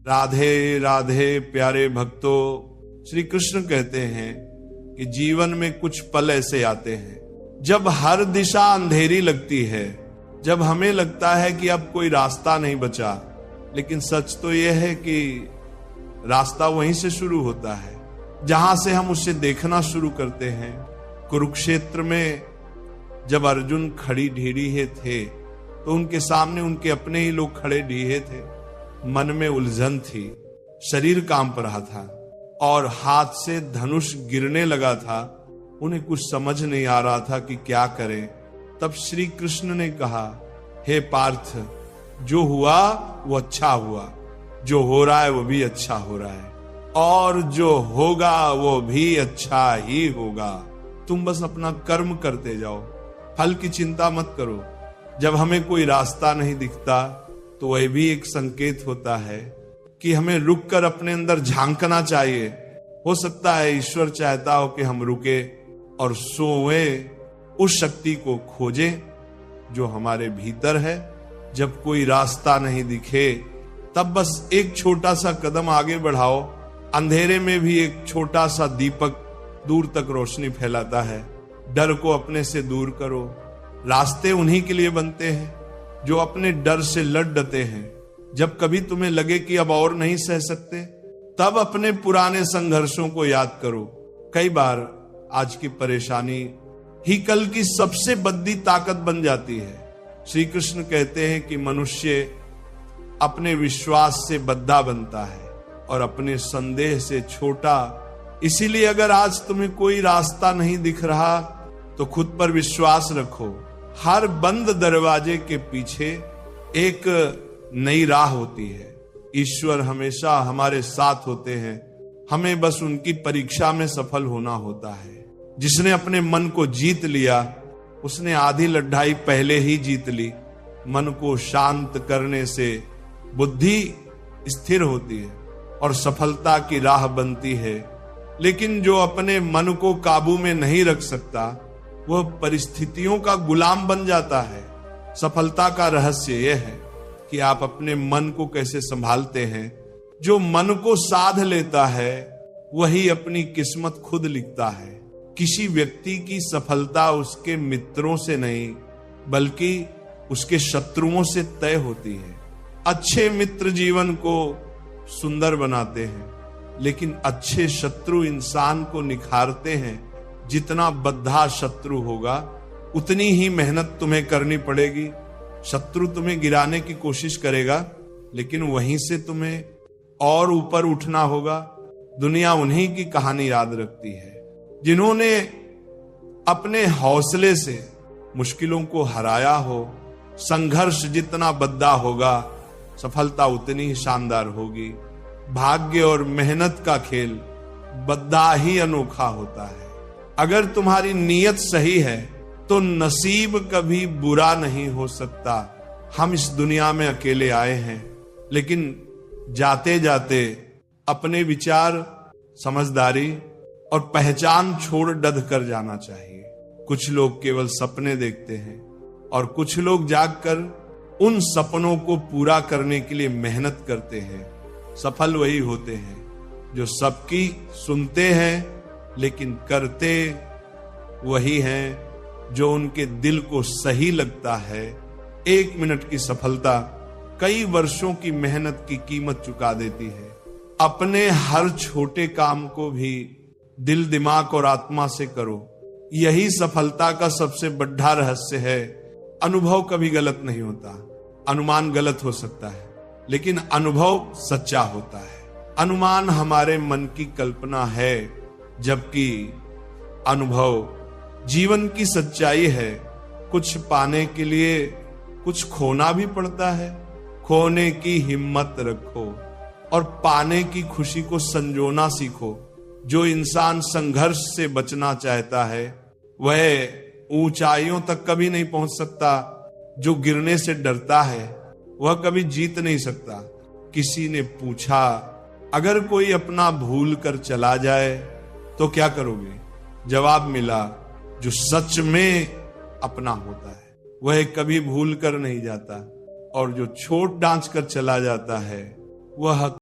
राधे राधे प्यारे भक्तों, श्री कृष्ण कहते हैं कि जीवन में कुछ पल ऐसे आते हैं जब हर दिशा अंधेरी लगती है, जब हमें लगता है कि अब कोई रास्ता नहीं बचा। लेकिन सच तो यह है कि रास्ता वहीं से शुरू होता है जहां से हम उसे देखना शुरू करते हैं। कुरुक्षेत्र में जब अर्जुन खड़ी ढीढ़ी थे तो उनके सामने उनके अपने ही लोग खड़े ढीढ़े थे। मन में उलझन थी, शरीर कांप रहा था और हाथ से धनुष गिरने लगा था। उन्हें कुछ समझ नहीं आ रहा था कि क्या करें। तब श्री कृष्ण ने कहा, हे पार्थ, जो हुआ वो अच्छा हुआ, जो हो रहा है वो भी अच्छा हो रहा है, और जो होगा वो भी अच्छा ही होगा। तुम बस अपना कर्म करते जाओ, फल की चिंता मत करो। जब हमें कोई रास्ता नहीं दिखता तो वह भी एक संकेत होता है कि हमें रुककर अपने अंदर झांकना चाहिए। हो सकता है ईश्वर चाहता हो कि हम रुके और सोए, उस शक्ति को खोजें जो हमारे भीतर है। जब कोई रास्ता नहीं दिखे तब बस एक छोटा सा कदम आगे बढ़ाओ। अंधेरे में भी एक छोटा सा दीपक दूर तक रोशनी फैलाता है। डर को अपने से दूर करो। रास्ते उन्हीं के लिए बनते हैं जो अपने डर से लड़ डटे हैं। जब कभी तुम्हें लगे कि अब और नहीं सह सकते, तब अपने पुराने संघर्षों को याद करो। कई बार आज की परेशानी ही कल की सबसे बड़ी ताकत बन जाती है। श्री कृष्ण कहते हैं कि मनुष्य अपने विश्वास से बद्धा बनता है और अपने संदेह से छोटा। इसीलिए अगर आज तुम्हें कोई रास्ता नहीं दिख रहा तो खुद पर विश्वास रखो। हर बंद दरवाजे के पीछे एक नई राह होती है। ईश्वर हमेशा हमारे साथ होते हैं, हमें बस उनकी परीक्षा में सफल होना होता है। जिसने अपने मन को जीत लिया उसने आधी लड़ाई पहले ही जीत ली। मन को शांत करने से बुद्धि स्थिर होती है और सफलता की राह बनती है। लेकिन जो अपने मन को काबू में नहीं रख सकता वह परिस्थितियों का गुलाम बन जाता है। सफलता का रहस्य यह है कि आप अपने मन को कैसे संभालते हैं। जो मन को साध लेता है वही अपनी किस्मत खुद लिखता है। किसी व्यक्ति की सफलता उसके मित्रों से नहीं बल्कि उसके शत्रुओं से तय होती है। अच्छे मित्र जीवन को सुंदर बनाते हैं, लेकिन अच्छे शत्रु इंसान को निखारते हैं। जितना बद्धा शत्रु होगा उतनी ही मेहनत तुम्हें करनी पड़ेगी। शत्रु तुम्हें गिराने की कोशिश करेगा, लेकिन वहीं से तुम्हें और ऊपर उठना होगा। दुनिया उन्हीं की कहानी याद रखती है जिन्होंने अपने हौसले से मुश्किलों को हराया हो। संघर्ष जितना बद्धा होगा सफलता उतनी ही शानदार होगी। भाग्य और मेहनत का खेल बद्धा ही अनोखा होता है। अगर तुम्हारी नीयत सही है तो नसीब कभी बुरा नहीं हो सकता। हम इस दुनिया में अकेले आए हैं, लेकिन जाते जाते अपने विचार, समझदारी और पहचान छोड़ डध कर जाना चाहिए। कुछ लोग केवल सपने देखते हैं और कुछ लोग जागकर उन सपनों को पूरा करने के लिए मेहनत करते हैं। सफल वही होते हैं जो सबकी सुनते हैं लेकिन करते वही हैं जो उनके दिल को सही लगता है। 1 मिनट की सफलता कई वर्षों की मेहनत की कीमत चुका देती है। अपने हर छोटे काम को भी दिल, दिमाग और आत्मा से करो। यही सफलता का सबसे बड़ा रहस्य है। अनुभव कभी गलत नहीं होता। अनुमान गलत हो सकता है, लेकिन अनुभव सच्चा होता है। अनुमान हमारे मन की कल्पना है, जबकि अनुभव जीवन की सच्चाई है। कुछ पाने के लिए कुछ खोना भी पड़ता है। खोने की हिम्मत रखो और पाने की खुशी को संजोना सीखो। जो इंसान संघर्ष से बचना चाहता है वह ऊंचाइयों तक कभी नहीं पहुंच सकता। जो गिरने से डरता है वह कभी जीत नहीं सकता। किसी ने पूछा, अगर कोई अपना भूल कर चला जाए तो क्या करोगे? जवाब मिला, जो सच में अपना होता है वह कभी भूल कर नहीं जाता, और जो छोड़ डांच कर चला जाता है वह